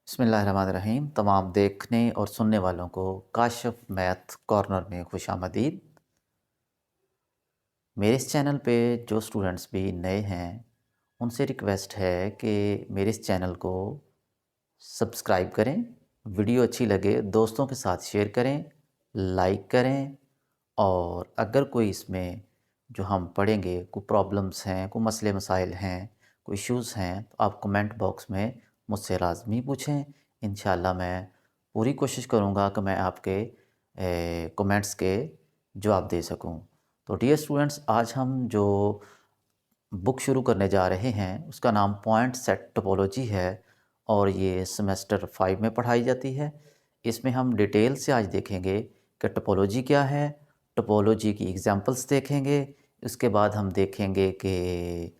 बिस्मिल्लाहिर्रहमानिर्रहीम। तमाम देखने और सुनने वालों को काशिफ मैथ कॉर्नर में खुशामदीद। मेरे इस चैनल पे जो स्टूडेंट्स भी नए हैं उनसे रिक्वेस्ट है कि मेरे इस चैनल को सब्सक्राइब करें, वीडियो अच्छी लगे दोस्तों के साथ शेयर करें, लाइक करें। और अगर कोई इसमें जो हम पढ़ेंगे कोई प्रॉब्लम्स हैं, कोई मसले मसाइल हैं, कोई इश्यूज़ हैं, तो आप कमेंट बॉक्स में मुझसे लाज़मी पूछें। इंशाल्लाह मैं पूरी कोशिश करूँगा कि मैं आपके कमेंट्स के जवाब दे सकूँ। तो डियर स्टूडेंट्स, आज हम जो बुक शुरू करने जा रहे हैं उसका नाम पॉइंट सेट टोपोलॉजी है और ये सेमेस्टर 5 में पढ़ाई जाती है। इसमें हम डिटेल से आज देखेंगे कि टोपोलॉजी क्या है, टोपोलॉजी की एग्जांपल्स देखेंगे। उसके बाद हम देखेंगे कि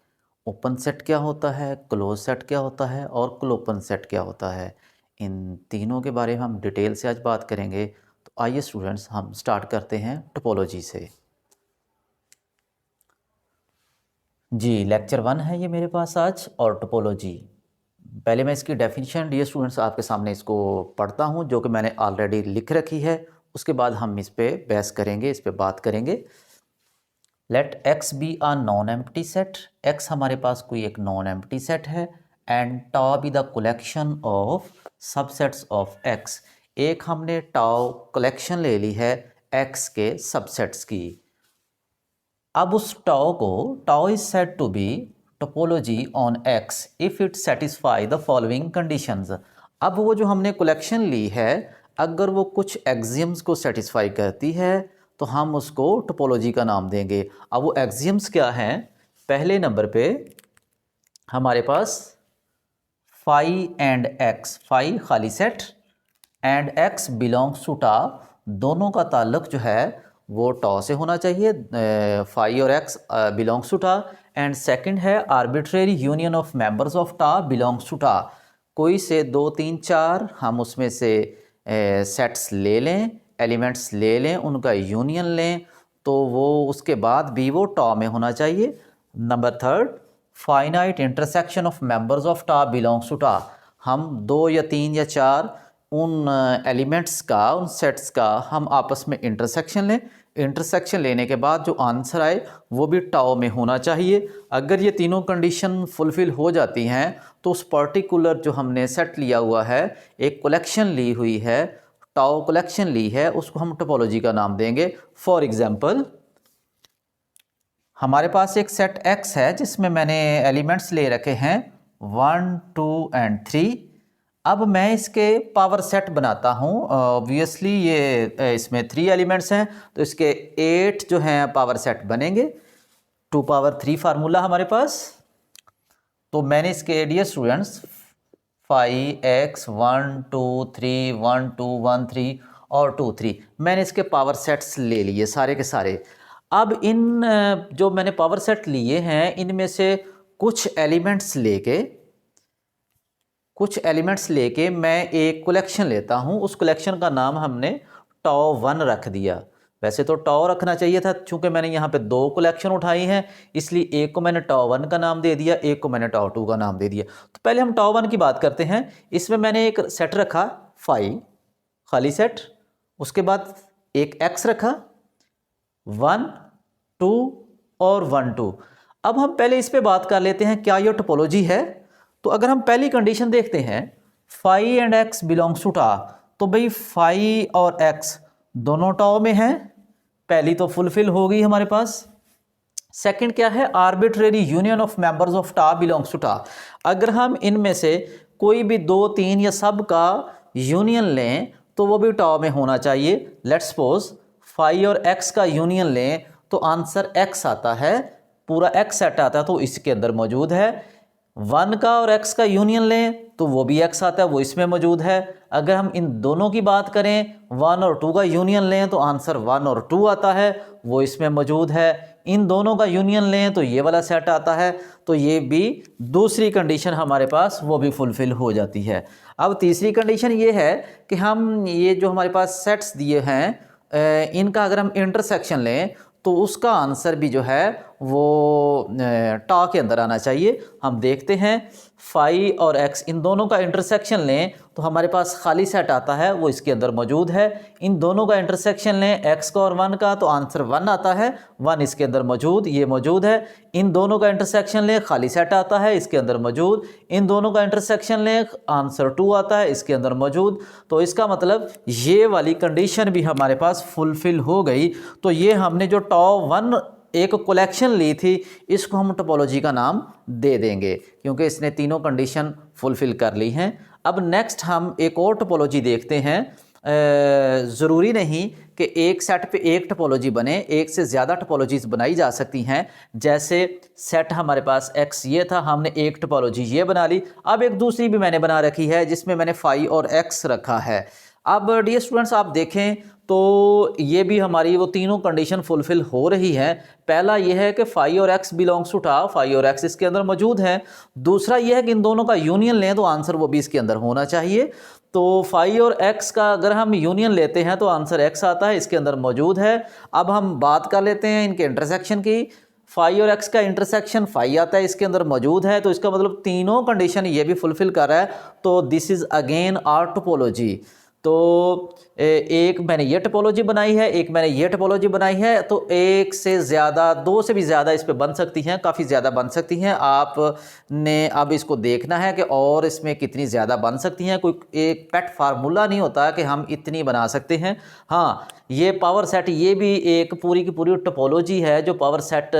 ओपन सेट क्या होता है, क्लोज सेट क्या होता है और क्लोपन सेट क्या होता है। इन तीनों के बारे में हम डिटेल से आज बात करेंगे। तो आइए स्टूडेंट्स, हम स्टार्ट करते हैं टोपोलॉजी से। जी, लेक्चर 1 है ये मेरे पास आज, और टोपोलॉजी। पहले मैं इसकी डेफिनेशन डियर स्टूडेंट्स आपके सामने इसको पढ़ता हूँ, जो कि मैंने ऑलरेडी लिख रखी है। उसके बाद हम इस पे बहस करेंगे, इस पे बात करेंगे। Let X be a non empty set. X हमारे पास कोई एक नॉन एम्प्टी सेट है and tau be the collection of subsets of X. एक हमने टाउ कलेक्शन ले ली है एक्स के सबसेट्स की। अब उस tau is said to be topology on X if it satisfy the following conditions. अब वो जो हमने कलेक्शन ली है, अगर वो कुछ एक्सियम्स को सेटिस्फाई करती है तो हम उसको टोपोलॉजी का नाम देंगे। अब वो एक्सियम्स क्या हैं? पहले नंबर पे हमारे पास फाई एंड एक्स, फाई खाली set and X belongs to tau, दोनों का ताल्लुक जो है वो टॉ से होना चाहिए। फाई और एक्स बिलोंग्स टू टा। एंड सेकंड है arbitrary union of members of टा बिलोंग्स टू टा। कोई से 2 3 4 हम उसमें से सेट्स ले लें, एलिमेंट्स ले लें, उनका यूनियन लें, तो वो उसके बाद भी वो टॉ में होना चाहिए। Number third, finite intersection of members of टा बिलोंग्स टू टा। हम 2 या 3 या 4 उन एलिमेंट्स का, उन सेट्स का हम आपस में इंटरसेक्शन लें। इंटरसेक्शन लेने के बाद जो आंसर आए वो भी टाओ में होना चाहिए। अगर ये तीनों कंडीशन फुलफ़िल हो जाती हैं तो उस पर्टिकुलर जो हमने सेट लिया हुआ है, एक कलेक्शन ली हुई है, टाओ कलेक्शन ली है, उसको हम टोपोलॉजी का नाम देंगे। फॉर एग्जांपल, हमारे पास एक सेट एक्स है जिसमें मैंने एलिमेंट्स ले रखे हैं 1 2 एंड 3। अब मैं इसके पावर सेट बनाता हूँ। ऑब्वियसली ये इसमें 3 एलिमेंट्स हैं तो इसके 8 जो हैं पावर सेट बनेंगे। 2 पावर 3 फार्मूला हमारे पास। तो मैंने इसके डियर स्टूडेंट्स 5 एक्स 1 2 3 1 2 1 3 और 2 3 मैंने इसके पावर सेट्स ले लिए सारे के सारे। अब इन जो मैंने पावर सेट लिए हैं इनमें से कुछ एलिमेंट्स लेके मैं एक कलेक्शन लेता हूँ। उस कलेक्शन का नाम हमने टॉ 1 रख दिया। वैसे तो टॉ रखना चाहिए था, चूंकि मैंने यहाँ पे 2 कलेक्शन उठाई हैं इसलिए एक को मैंने टॉ 1 का नाम दे दिया, एक को मैंने टॉ 2 का नाम दे दिया। तो पहले हम टॉ 1 की बात करते हैं। इसमें मैंने एक सेट रखा 5 खाली सेट, उसके बाद एक एक्स रखा 1 2 और 1 2। अब हम पहले इस पे बात कर लेते हैं क्या ये टोपोलॉजी है। तो अगर हम पहली कंडीशन देखते हैं, phi and X belongs to tau, तो भाई फाई और एक्स दोनों टाओ में हैं, पहली तो फुलफिल हो गई हमारे पास। सेकंड क्या है? Arbitrary union of members of टा बिलोंग्स टू टा। अगर हम इनमें से कोई भी 2 3 या सब का यूनियन लें तो वो भी टाओ में होना चाहिए। लेट्स सपोज फाई और एक्स का यूनियन लें तो आंसर एक्स आता है, पूरा एक्स सेट आता है तो इसके अंदर मौजूद है। 1 का और x का यूनियन लें तो वो भी x आता है, वो इसमें मौजूद है। अगर हम इन दोनों की बात करें, 1 और 2 का यूनियन लें तो आंसर 1 और 2 आता है, वो इसमें मौजूद है। इन दोनों का यूनियन लें तो ये वाला सेट आता है, तो ये भी दूसरी कंडीशन हमारे पास वो भी फुलफिल हो जाती है। अब तीसरी कंडीशन ये है कि हम ये जो हमारे पास सेट्स दिए हैं इनका अगर हम इंटरसेक्शन लें तो उसका आंसर भी जो है वो टा के अंदर आना चाहिए। हम देखते हैं फाई और एक्स इन दोनों का इंटरसेक्शन लें तो हमारे पास खाली सेट आता है, वो इसके अंदर मौजूद है। इन दोनों का इंटरसेक्शन लें एक्स का और 1 का तो आंसर 1 आता है, 1 इसके अंदर मौजूद, ये मौजूद है। इन दोनों का इंटरसेक्शन लें खाली सेट आता है, इसके अंदर मौजूद। इन दोनों का इंटरसेक्शन लें आंसर 2 आता है, इसके अंदर मौजूद। तो इसका मतलब ये वाली कंडीशन भी हमारे पास फुलफिल हो गई। तो ये हमने जो टॉप 1 एक कलेक्शन ली थी, इसको हम टोपोलॉजी का नाम दे देंगे क्योंकि इसने तीनों कंडीशन फुलफिल कर ली हैं। अब नेक्स्ट हम एक और टोपोलॉजी देखते हैं। ज़रूरी नहीं कि एक सेट पे एक टोपोलॉजी बने, एक से ज़्यादा टोपोलॉजीज़ बनाई जा सकती हैं। जैसे सेट हमारे पास एक्स ये था, हमने एक टोपोलॉजी ये बना ली। अब एक दूसरी भी मैंने बना रखी है जिसमें मैंने फाई और एक्स रखा है। अब डियर स्टूडेंट्स आप देखें तो ये भी हमारी वो तीनों कंडीशन फुलफिल हो रही है। पहला ये है कि फाई और एक्स बिलोंग्स टू टा, फाई और एक्स इसके अंदर मौजूद है। दूसरा ये है कि इन दोनों का यूनियन लें तो आंसर वो भी इसके अंदर होना चाहिए। तो फाई और एक्स का अगर हम यूनियन लेते हैं तो आंसर एक्स आता है, इसके अंदर मौजूद है। अब हम बात कर लेते हैं इनके इंटरसेक्शन की। फाई और एक्स का इंटरसेक्शन फाई आता है, इसके अंदर मौजूद है। तो इसका मतलब तीनों कंडीशन ये भी फुलफिल कर रहा है। तो this is again our topology. तो एक मैंने ये टोपोलॉजी बनाई है, एक मैंने ये टोपोलॉजी बनाई है। तो एक से ज़्यादा, दो से भी ज़्यादा इस पे बन सकती हैं, काफ़ी ज़्यादा बन सकती हैं। आपने अब इसको देखना है कि और इसमें कितनी ज़्यादा बन सकती हैं। कोई एक पेट फार्मूला नहीं होता कि हम इतनी बना सकते हैं। हाँ, ये पावर सेट ये भी एक पूरी की पूरी टोपोलॉजी है जो पावर सेट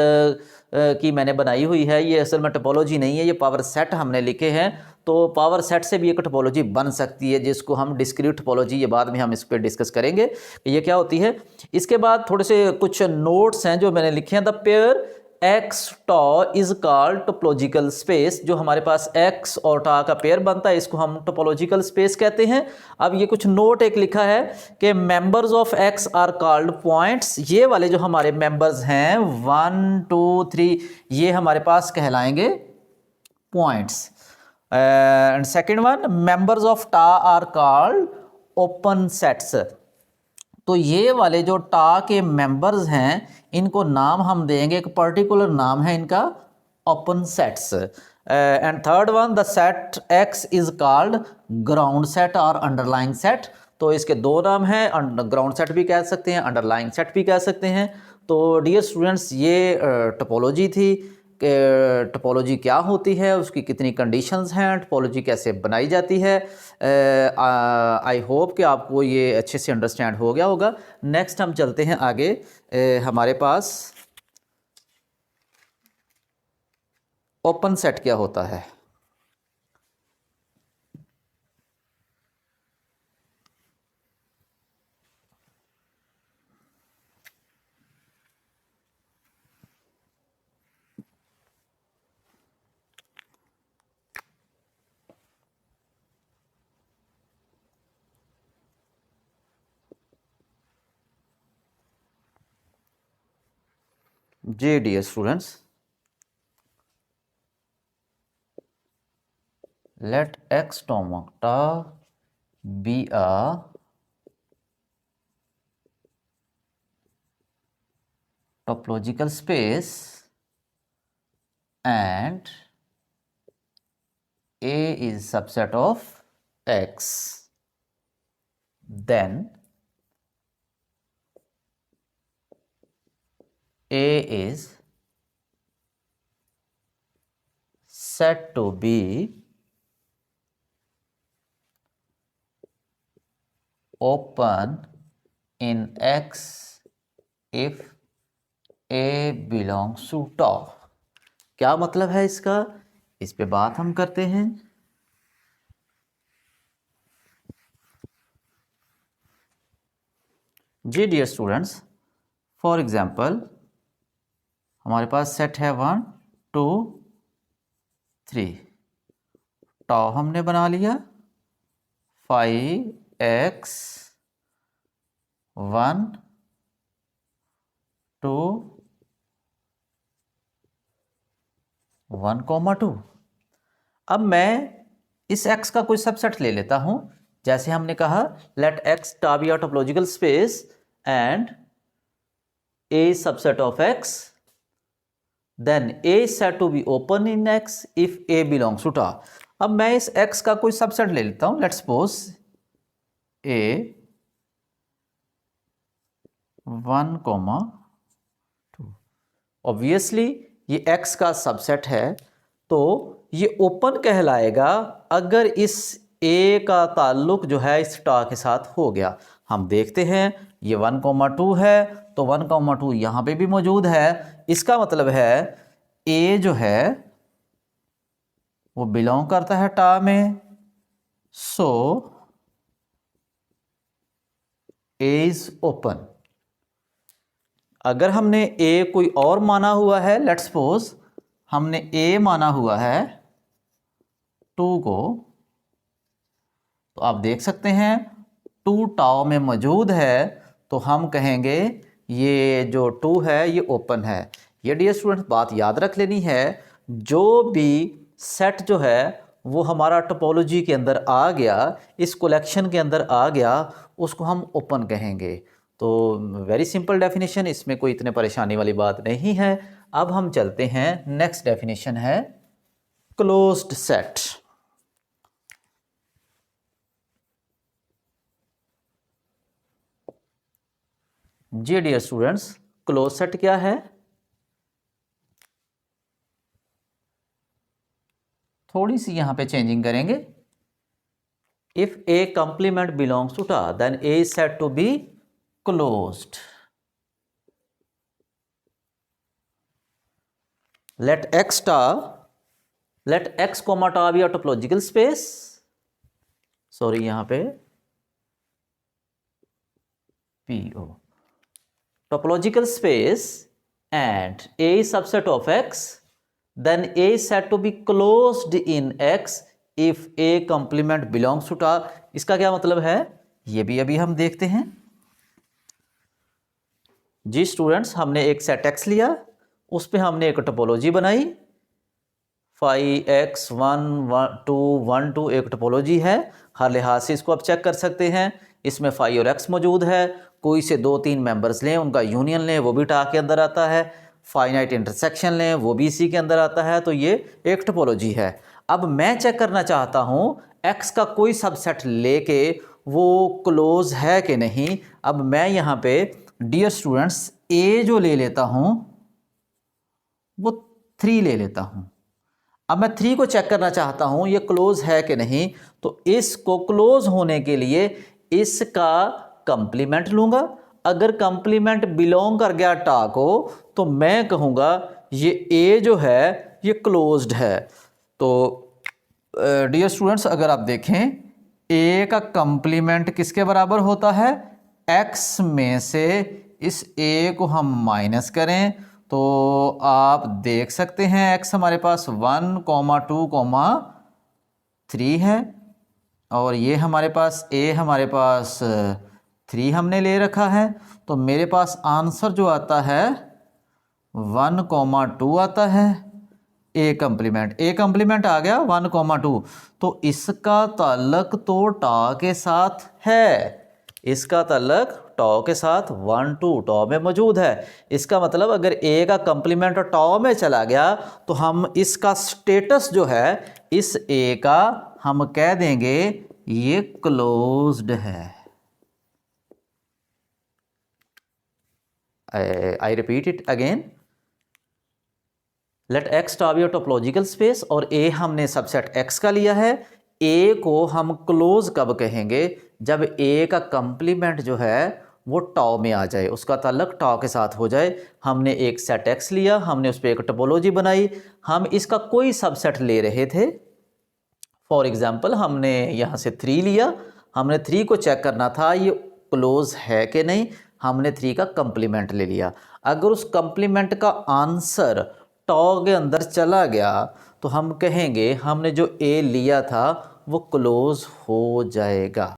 की मैंने बनाई हुई है। ये असल में टोपोलॉजी नहीं है, ये पावर सेट हमने लिखे हैं। तो पावर सेट से भी एक टोपोलॉजी बन सकती है जिसको हम डिस्क्रीट टोपोलॉजी, ये बाद में हम इस पर डिस्कस करेंगे कि ये क्या होती है। इसके बाद थोड़े से कुछ नोट्स हैं जो मैंने लिखे हैं। The pair x toe is called topological space. जो हमारे पास एक्स और टॉ का पेयर बनता है इसको हम टोपोलॉजिकल स्पेस कहते हैं। अब ये कुछ नोट एक लिखा है कि members of X are called points. ये वाले जो हमारे मेंबर्स हैं 1 2 3 ये हमारे पास कहलाएंगे points. And second one, members of tau are called open sets. तो ये वाले जो टा के मेंबर्स हैं इनको नाम हम देंगे, एक पर्टिकुलर नाम है इनका open sets. And third one, the set x is called ground set और अंडरलाइंग सेट। तो इसके दो नाम हैं, ग्राउंड सेट भी कह सकते हैं, अंडरलाइंग सेट भी कह सकते हैं। तो डियर स्टूडेंट्स ये टोपोलॉजी थी कि टोपोलॉजी क्या होती है, उसकी कितनी कंडीशंस हैं, टोपोलॉजी कैसे बनाई जाती है। आई होप कि आपको ये अच्छे से अंडरस्टैंड हो गया होगा। नेक्स्ट हम चलते हैं आगे। हमारे पास ओपन सेट क्या होता है। जी डियर स्टूडेंट्स, let X टोमोटा be a topological space and A is subset of X, then A is said to be open in X if A belongs to tau। क्या मतलब है इसका, इस पे बात हम करते हैं। जी डियर स्टूडेंट्स, फॉर एग्जाम्पल हमारे पास सेट है 1 2 3, टॉ हमने बना लिया, 5x 1 2 1, 2। अब मैं इस x का कोई सबसेट ले लेता हूं। जैसे हमने कहा let x tau be a topological space and a subset of x। Then A is said to be open in X if A belongs to tau. अब मैं इस एक्स का कोई सबसेट ले लेता हूं, लेट्स सपोज ए 1,2। ऑब्वियसली ये x का सबसेट है, तो ये ओपन कहलाएगा अगर इस ए का ताल्लुक जो है इस टा के साथ हो गया। हम देखते हैं ये 1,2 है, तो 1,2 यहाँ पे भी मौजूद है। इसका मतलब है ए जो है वो बिलोंग करता है टा में, सो ए इज ओपन। अगर हमने ए कोई और माना हुआ है, लेट्स सपोज हमने ए माना हुआ है 2 को, तो आप देख सकते हैं 2 टाओ में मौजूद है, तो हम कहेंगे ये जो 2 है ये ओपन है। ये डियर स्टूडेंट्स बात याद रख लेनी है, जो भी सेट जो है वो हमारा टोपोलॉजी के अंदर आ गया, इस कलेक्शन के अंदर आ गया, उसको हम ओपन कहेंगे। तो वेरी सिंपल डेफिनेशन, इसमें कोई इतने परेशानी वाली बात नहीं है। अब हम चलते हैं, नेक्स्ट डेफिनेशन है क्लोज्ड सेट। जी डियर स्टूडेंट्स, क्लोज सेट क्या है? थोड़ी सी यहां पे चेंजिंग करेंगे। If A complement belongs to tau then A is said to be closed. Let X comma tau be a topological space. Sorry यहां पे PO topological space and A is subset of X, then A is said to be closed in X if A complement belongs to टा। इसका क्या मतलब है ये भी अभी हम देखते हैं। जी स्टूडेंट्स, हमने एक सेट X लिया, उस पे हमने एक टोपोलॉजी बनाई, 5x 1 2 1 2 एक टोपोलॉजी है। हर लिहाज से इसको आप चेक कर सकते हैं। इसमें 5 और x मौजूद है, कोई से 2-3 मेंबर्स लें, उनका यूनियन लें, वो भी टा के अंदर आता है। फाइनाइट इंटरसेक्शन लें, वो भी इसी के अंदर आता है। तो ये एक टोपोलॉजी है। अब मैं चेक करना चाहता हूँ x का कोई सबसेट लेके वो क्लोज है कि नहीं। अब मैं यहाँ पे डियर स्टूडेंट्स a जो ले लेता हूँ वो 3 ले लेता हूँ। अब मैं 3 को चेक करना चाहता हूँ ये क्लोज है कि नहीं। तो इसको क्लोज होने के लिए इसका कंप्लीमेंट लूँगा। अगर कंप्लीमेंट बिलोंग कर गया टा को, तो मैं कहूँगा ये ए जो है ये क्लोज्ड है। तो डियर स्टूडेंट्स, अगर आप देखें ए का कंप्लीमेंट किसके बराबर होता है, एक्स में से इस ए को हम माइनस करें तो आप देख सकते हैं एक्स हमारे पास 1, 2, 3 है, और ये हमारे पास ए हमारे पास 3 हमने ले रखा है। तो मेरे पास आंसर जो आता है 1, 2 आता है। ए कंप्लीमेंट आ गया 1, 2। तो इसका ताल्लुक तो टा के साथ है, इसका ताल्लुक टा के साथ 1, 2 टा में मौजूद है। इसका मतलब अगर ए का कंप्लीमेंट टा में चला गया तो हम इसका स्टेटस जो है इस ए का हम कह देंगे ये क्लोज्ड है। I repeat it again, let X tau be a topological space, और ए हमने सबसेट एक्स का लिया है। ए को हम क्लोज कब कहेंगे, जब ए का कंप्लीमेंट जो है वो टाओ में आ जाए, उसका ताल्लुक टाओ के साथ हो जाए। हमने एक सेट एक्स लिया, हमने उस पर एक टोपोलॉजी बनाई, हम इसका कोई सबसेट ले रहे थे। फॉर एग्जांपल हमने यहाँ से 3 लिया, हमने 3 को चेक करना था ये क्लोज है कि नहीं, हमने 3 का कंप्लीमेंट ले लिया। अगर उस कंप्लीमेंट का आंसर टॉ के अंदर चला गया तो हम कहेंगे हमने जो ए लिया था वो क्लोज हो जाएगा।